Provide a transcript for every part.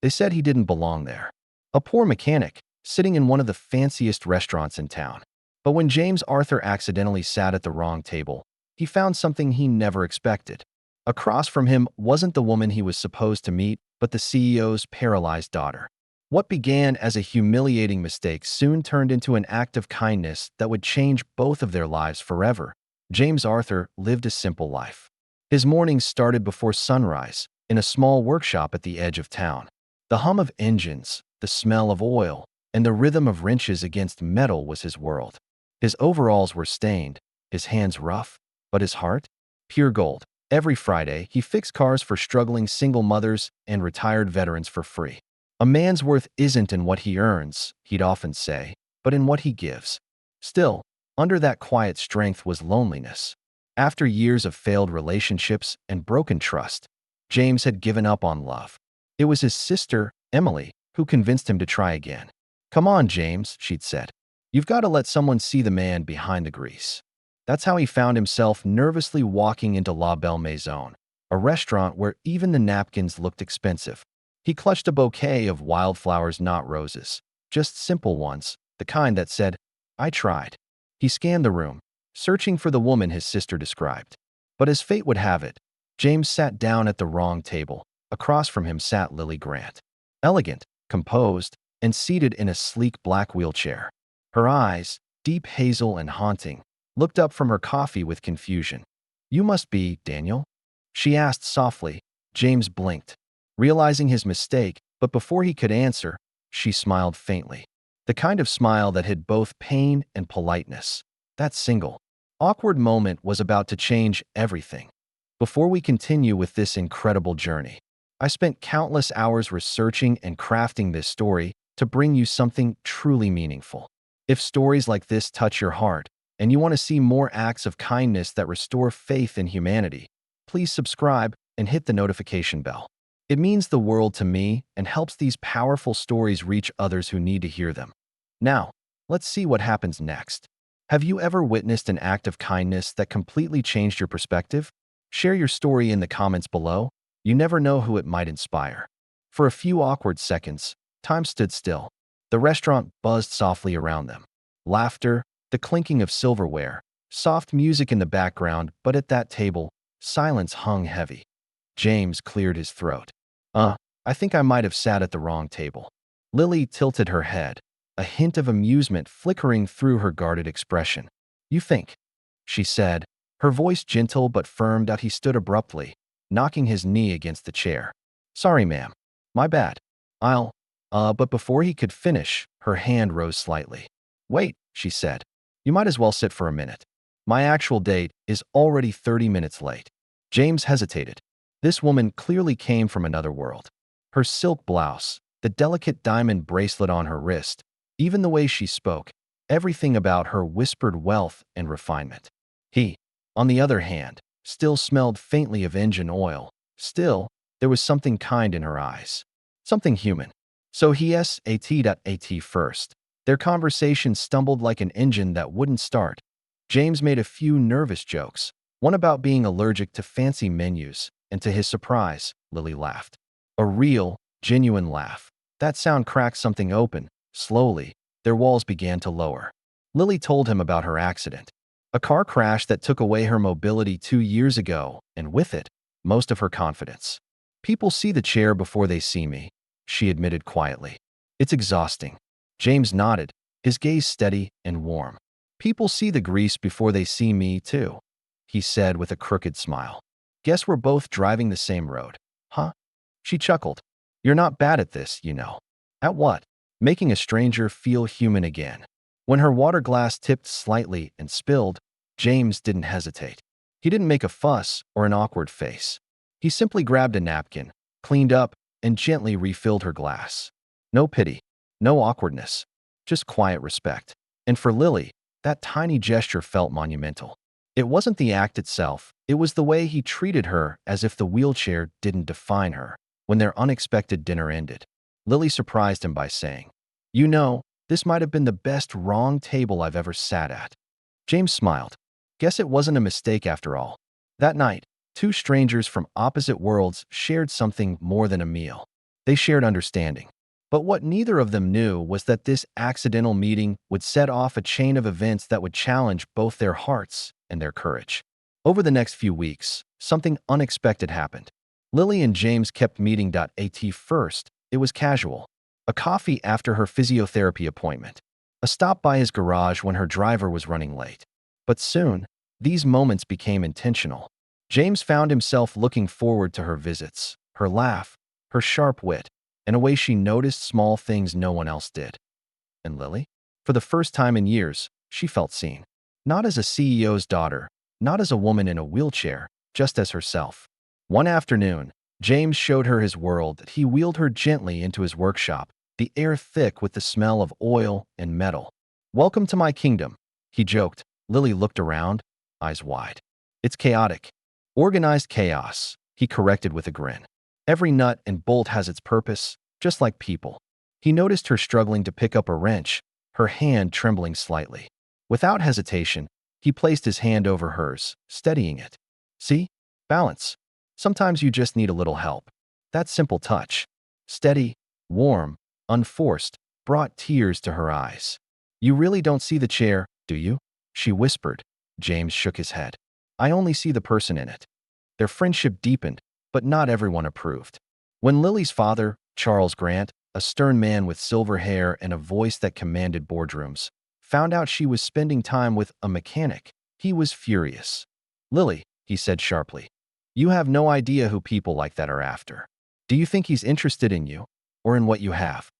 They said he didn't belong there. A poor mechanic, sitting in one of the fanciest restaurants in town. But when James Arthur accidentally sat at the wrong table, he found something he never expected. Across from him wasn't the woman he was supposed to meet, but the CEO's paralyzed daughter. What began as a humiliating mistake soon turned into an act of kindness that would change both of their lives forever. James Arthur lived a simple life. His mornings started before sunrise, in a small workshop at the edge of town. The hum of engines, the smell of oil, and the rhythm of wrenches against metal was his world. His overalls were stained, his hands rough, but his heart? Pure gold. Every Friday, he fixed cars for struggling single mothers and retired veterans for free. A man's worth isn't in what he earns, he'd often say, but in what he gives. Still, under that quiet strength was loneliness. After years of failed relationships and broken trust, James had given up on love. It was his sister, Emily, who convinced him to try again. "Come on, James," she'd said. "You've got to let someone see the man behind the grease." That's how he found himself nervously walking into La Belle Maison, a restaurant where even the napkins looked expensive. He clutched a bouquet of wildflowers, not roses, just simple ones, the kind that said, "I tried." He scanned the room, searching for the woman his sister described. But as fate would have it, James sat down at the wrong table. Across from him sat Lily Grant. Elegant, composed, and seated in a sleek black wheelchair. Her eyes, deep hazel and haunting, looked up from her coffee with confusion. "You must be Daniel?" she asked softly. James blinked, realizing his mistake, but before he could answer, she smiled faintly. The kind of smile that hid both pain and politeness. That single, awkward moment was about to change everything. Before we continue with this incredible journey, I spent countless hours researching and crafting this story to bring you something truly meaningful. If stories like this touch your heart, and you want to see more acts of kindness that restore faith in humanity, please subscribe and hit the notification bell. It means the world to me and helps these powerful stories reach others who need to hear them. Now, let's see what happens next. Have you ever witnessed an act of kindness that completely changed your perspective? Share your story in the comments below. You never know who it might inspire. For a few awkward seconds, time stood still. The restaurant buzzed softly around them. Laughter, the clinking of silverware, soft music in the background, but at that table, silence hung heavy. James cleared his throat. I think I might have sat at the wrong table." Lily tilted her head, a hint of amusement flickering through her guarded expression. "You think?" she said, her voice gentle but firm. He stood abruptly, knocking his knee against the chair. "Sorry, ma'am. My bad. But before he could finish, her hand rose slightly. "Wait," she said. "You might as well sit for a minute. My actual date is already 30 minutes late." James hesitated. This woman clearly came from another world. Her silk blouse, the delicate diamond bracelet on her wrist, even the way she spoke, everything about her whispered wealth and refinement. He, on the other hand, still smelled faintly of engine oil. Still, there was something kind in her eyes. Something human. So he sat first. Their conversation stumbled like an engine that wouldn't start. James made a few nervous jokes, one about being allergic to fancy menus, and to his surprise, Lily laughed. A real, genuine laugh. That sound cracked something open. Slowly, their walls began to lower. Lily told him about her accident. A car crash that took away her mobility 2 years ago, and with it, most of her confidence. "People see the chair before they see me," she admitted quietly. "It's exhausting." James nodded, his gaze steady and warm. "People see the grease before they see me, too," he said with a crooked smile. "Guess we're both driving the same road, huh?" She chuckled. "You're not bad at this, you know." "At what?" "Making a stranger feel human again." When her water glass tipped slightly and spilled, James didn't hesitate. He didn't make a fuss or an awkward face. He simply grabbed a napkin, cleaned up, and gently refilled her glass. No pity, no awkwardness, just quiet respect. And for Lily, that tiny gesture felt monumental. It wasn't the act itself, it was the way he treated her as if the wheelchair didn't define her. When their unexpected dinner ended, Lily surprised him by saying, "You know, this might have been the best wrong table I've ever sat at." James smiled. Guess it wasn't a mistake after all. That night, two strangers from opposite worlds shared something more than a meal. They shared understanding. But what neither of them knew was that this accidental meeting would set off a chain of events that would challenge both their hearts and their courage. Over the next few weeks, something unexpected happened. Lily and James kept meeting. At first, it was casual. A coffee after her physiotherapy appointment. A stop by his garage when her driver was running late. But soon, these moments became intentional. James found himself looking forward to her visits, her laugh, her sharp wit, in a way she noticed small things no one else did. And Lily? For the first time in years, she felt seen. Not as a CEO's daughter, not as a woman in a wheelchair, just as herself. One afternoon, James showed her his world. He wheeled her gently into his workshop, the air thick with the smell of oil and metal. "Welcome to my kingdom," he joked. Lily looked around, eyes wide. "It's chaotic." "Organized chaos," he corrected with a grin. "Every nut and bolt has its purpose, just like people." He noticed her struggling to pick up a wrench, her hand trembling slightly. Without hesitation, he placed his hand over hers, steadying it. "See? Balance. Sometimes you just need a little help." That simple touch, steady, warm, unforced, brought tears to her eyes. "You really don't see the chair, do you?" she whispered. James shook his head. "I only see the person in it." Their friendship deepened, but not everyone approved. When Lily's father, Charles Grant, a stern man with silver hair and a voice that commanded boardrooms, found out she was spending time with a mechanic, he was furious. "Lily," he said sharply, "you have no idea who people like that are after. Do you think he's interested in you, or in what you have?"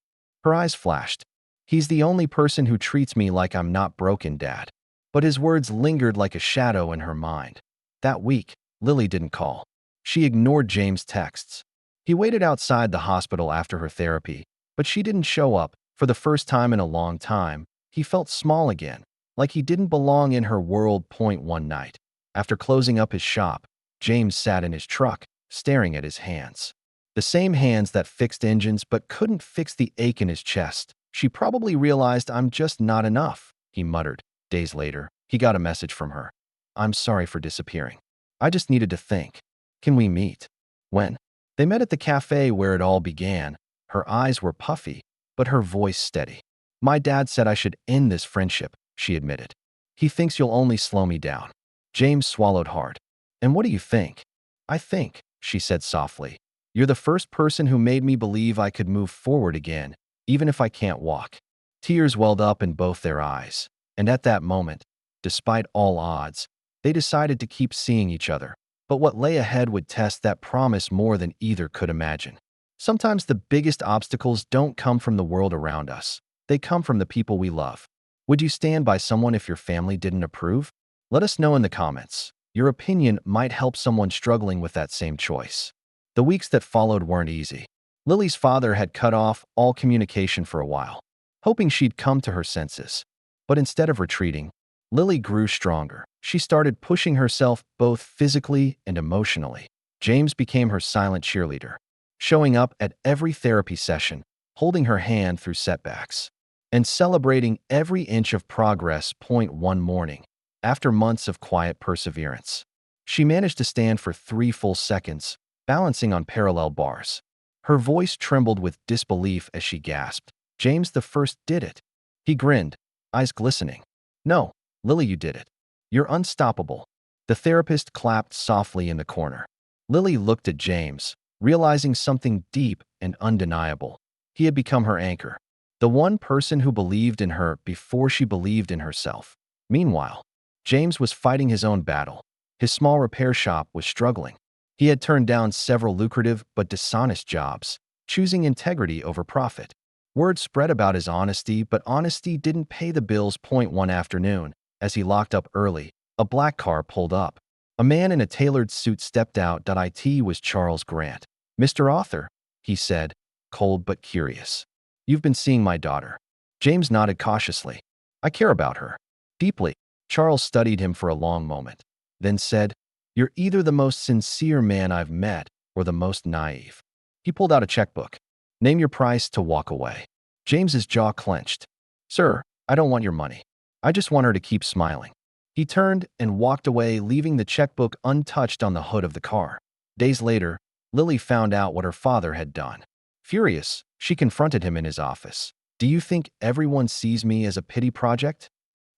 Her eyes flashed. "He's the only person who treats me like I'm not broken, Dad." But his words lingered like a shadow in her mind. That week, Lily didn't call. She ignored James' texts. He waited outside the hospital after her therapy, but she didn't show up. For the first time in a long time, he felt small again, like he didn't belong in her world. One night, after closing up his shop, James sat in his truck, staring at his hands. The same hands that fixed engines but couldn't fix the ache in his chest. "She probably realized I'm just not enough," he muttered. Days later, he got a message from her. "I'm sorry for disappearing. I just needed to think. Can we meet?" When? They met at the cafe where it all began. Her eyes were puffy, but her voice steady. "My dad said I should end this friendship," she admitted. "He thinks you'll only slow me down." James swallowed hard. "And what do you think?" "I think," she said softly, "you're the first person who made me believe I could move forward again, even if I can't walk." Tears welled up in both their eyes, and at that moment, despite all odds, they decided to keep seeing each other. But what lay ahead would test that promise more than either could imagine. Sometimes the biggest obstacles don't come from the world around us. They come from the people we love. Would you stand by someone if your family didn't approve? Let us know in the comments. Your opinion might help someone struggling with that same choice. The weeks that followed weren't easy. Lily's father had cut off all communication for a while, hoping she'd come to her senses. But instead of retreating, Lily grew stronger. She started pushing herself both physically and emotionally. James became her silent cheerleader, showing up at every therapy session, holding her hand through setbacks, and celebrating every inch of progress. One morning, after months of quiet perseverance, she managed to stand for 3 full seconds, balancing on parallel bars. Her voice trembled with disbelief as she gasped, "James the first did it." He grinned, eyes glistening. "No, Lily, you did it. You're unstoppable." The therapist clapped softly in the corner. Lily looked at James, realizing something deep and undeniable. He had become her anchor, the one person who believed in her before she believed in herself. Meanwhile, James was fighting his own battle. His small repair shop was struggling. He had turned down several lucrative but dishonest jobs, choosing integrity over profit. Word spread about his honesty, but honesty didn't pay the bills. One afternoon, as he locked up early, a black car pulled up. A man in a tailored suit stepped out. It was Charles Grant. "Mr. Author," he said, cold but curious. "You've been seeing my daughter." James nodded cautiously. "I care about her deeply." Charles studied him for a long moment, then said, "You're either the most sincere man I've met or the most naive." He pulled out a checkbook. "Name your price to walk away." James's jaw clenched. "Sir, I don't want your money. I just want her to keep smiling." He turned and walked away, leaving the checkbook untouched on the hood of the car. Days later, Lily found out what her father had done. Furious, she confronted him in his office. "Do you think everyone sees me as a pity project?"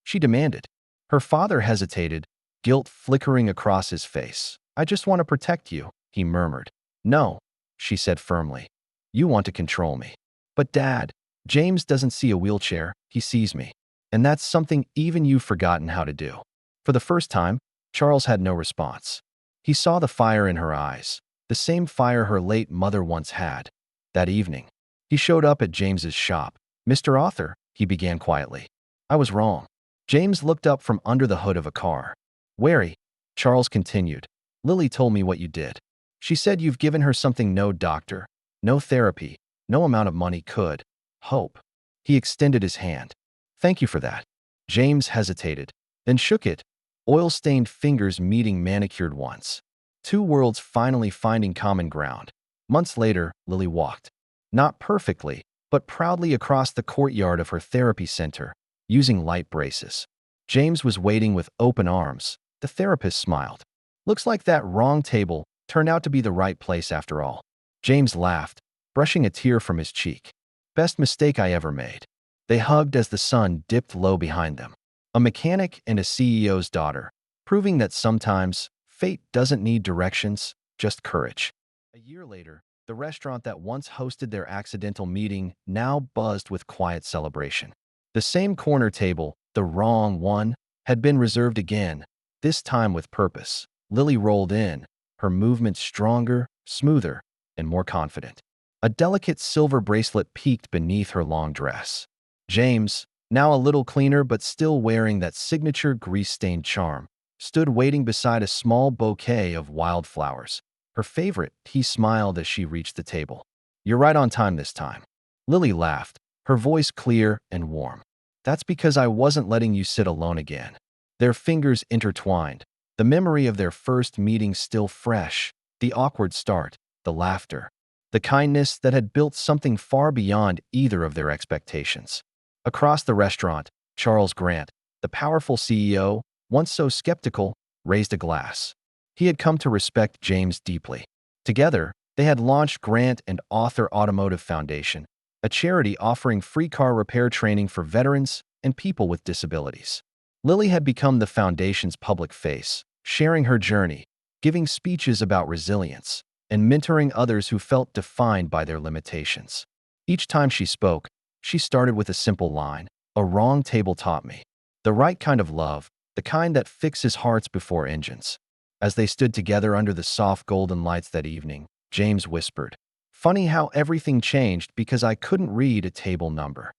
she demanded. Her father hesitated, guilt flickering across his face. "I just want to protect you," he murmured. "No," she said firmly. "You want to control me." "But Dad, James doesn't see a wheelchair, he sees me. And that's something even you've forgotten how to do." For the first time, Charles had no response. He saw the fire in her eyes, the same fire her late mother once had. That evening, he showed up at James's shop. "Mr. Author," he began quietly. "I was wrong." James looked up from under the hood of a car. Wary, Charles continued. "Lily told me what you did. She said you've given her something no doctor, no therapy, no amount of money could. Hope." He extended his hand. "Thank you for that." James hesitated, then shook it, oil-stained fingers meeting manicured ones. Two worlds finally finding common ground. Months later, Lily walked. Not perfectly, but proudly across the courtyard of her therapy center, using light braces. James was waiting with open arms. The therapist smiled. "Looks like that wrong table turned out to be the right place after all." James laughed, brushing a tear from his cheek. "Best mistake I ever made." They hugged as the sun dipped low behind them. A mechanic and a CEO's daughter, proving that sometimes fate doesn't need directions, just courage. A year later, the restaurant that once hosted their accidental meeting now buzzed with quiet celebration. The same corner table, the wrong one, had been reserved again, this time with purpose. Lily rolled in, her movements stronger, smoother, and more confident. A delicate silver bracelet peeked beneath her long dress. James, now a little cleaner but still wearing that signature grease-stained charm, stood waiting beside a small bouquet of wildflowers. Her favorite, he smiled as she reached the table. "You're right on time this time." Lily laughed, her voice clear and warm. "That's because I wasn't letting you sit alone again." Their fingers intertwined, the memory of their first meeting still fresh, the awkward start, the laughter, the kindness that had built something far beyond either of their expectations. Across the restaurant, Charles Grant, the powerful CEO, once so skeptical, raised a glass. He had come to respect James deeply. Together, they had launched Grant and Author Automotive Foundation, a charity offering free car repair training for veterans and people with disabilities. Lily had become the foundation's public face, sharing her journey, giving speeches about resilience, and mentoring others who felt defined by their limitations. Each time she spoke, she started with a simple line: "A wrong table taught me." The right kind of love, the kind that fixes hearts before engines. As they stood together under the soft golden lights that evening, James whispered, "Funny how everything changed because I couldn't read a table number."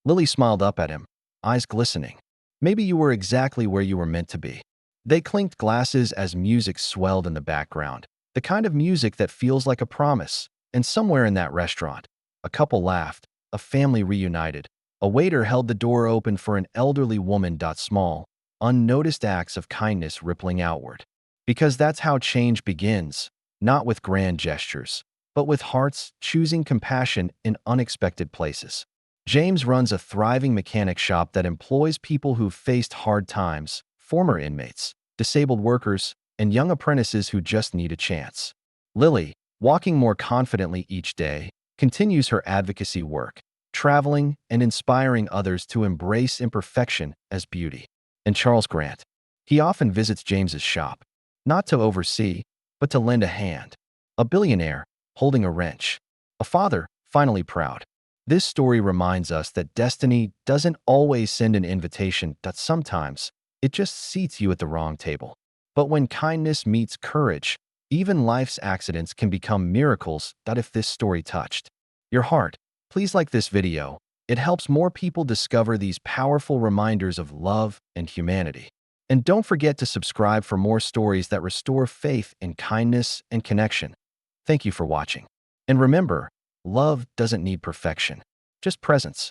Lily smiled up at him, eyes glistening. "Maybe you were exactly where you were meant to be." They clinked glasses as music swelled in the background, the kind of music that feels like a promise. And somewhere in that restaurant, a couple laughed, a family reunited. A waiter held the door open for an elderly woman. Small, unnoticed acts of kindness rippling outward. Because that's how change begins, not with grand gestures, but with hearts choosing compassion in unexpected places. James runs a thriving mechanic shop that employs people who've faced hard times, former inmates, disabled workers, and young apprentices who just need a chance. Lily, walking more confidently each day, continues her advocacy work, traveling and inspiring others to embrace imperfection as beauty. And Charles Grant, he often visits James's shop, not to oversee, but to lend a hand. A billionaire, holding a wrench. A father, finally proud. This story reminds us that destiny doesn't always send an invitation, that sometimes it just seats you at the wrong table. But when kindness meets courage, even life's accidents can become miracles. That if this story touched your heart, please like this video. It helps more people discover these powerful reminders of love and humanity. And don't forget to subscribe for more stories that restore faith in kindness and connection. Thank you for watching. And remember, love doesn't need perfection, just presence.